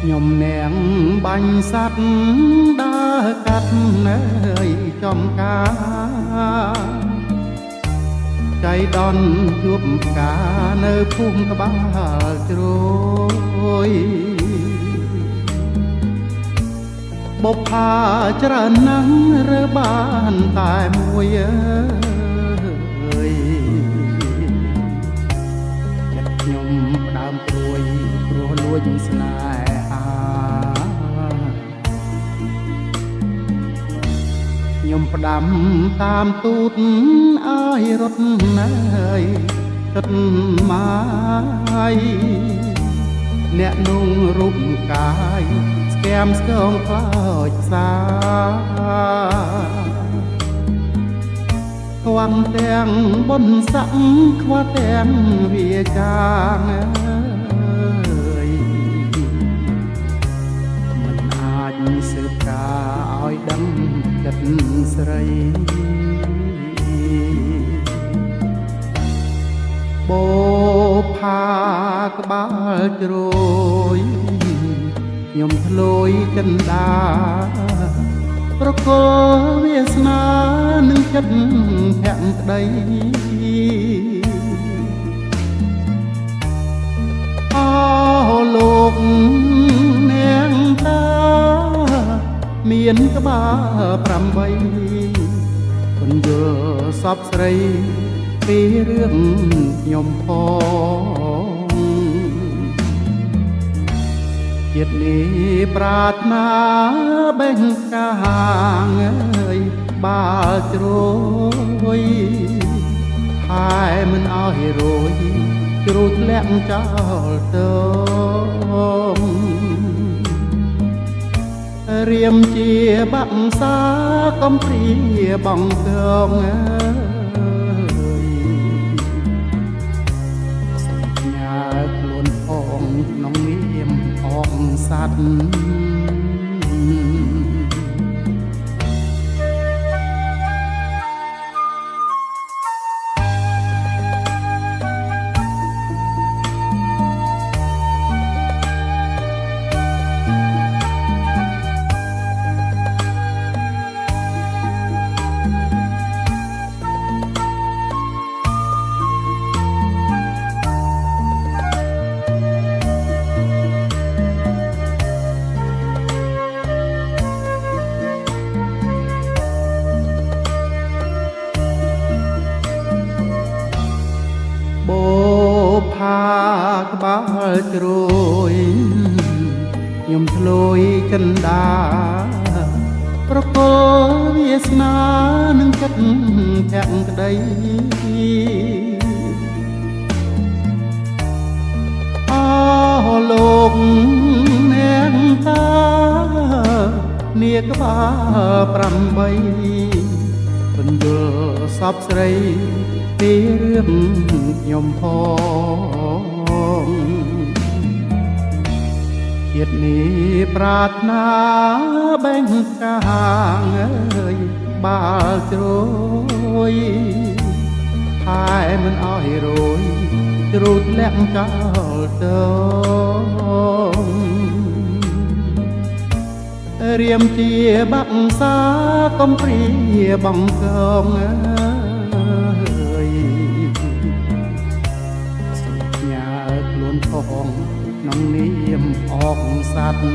ខ្ញុំនាងបាញ់សัตว์ដើរកាត់នៅចំការចៃដន្យជួបផ្កានៅភូមិក្បាលជ្រោយបុប្ផាច្រើនណាស់រើបានតែមួយចិត្តខ្ញុំផ្ដើមព្រួយព្រោះលួចស្នេហាខ្ញុំផ្ដាំតាមទូតឲ្យរត់នៅទឹកម៉ាយអ្នកนุ่งរូបកាយស្គាំស្គងខ្លោចផ្សាខ្វាំងទាំងបុណ្យស័ក្តិខ្វះទាំងវាចាងមិនអាចស៊ើបការឲ្យដឹងចិត្តស្រីបោផាក្បាលជ្រោយខ្ញុំធ្លុយចិនដាប្រកល់វាសនានឹងចិត្តភក្តីអោលោកនាងតាមានក្បាល8ពន្យល់សពស្រីពីរឿងខ្ញុំផងជាតិនេះប្រាថ្នាបេះកាហាងបាល់ជ្រោយហើយមិនឲ្យរយជ្រូចលាក់ចោលទៅរៀមជាបាក់សាកំព្រាបងកងខ្លួនផងក្នុងនាមអងសัตว์បោផាក្បាលជ្រោយខ្ញុំធ្លុយចិនដាប្រកល់វាសនានឹងចិត្តភក្តីអោលោកនាងតានាក្បាល8ពន្យល់សពស្រីពីរឿងខ្ញុំផងជាតិនេះប្រាថ្នាបេះកាហាងបាល់ជ្រោយហើយមិនឲ្យរយជ្រូចលាក់ចោលទៅរៀមជាបាក់សាកំព្រាបងកងខ្លួនផងក្នុងនាមអងសัตว์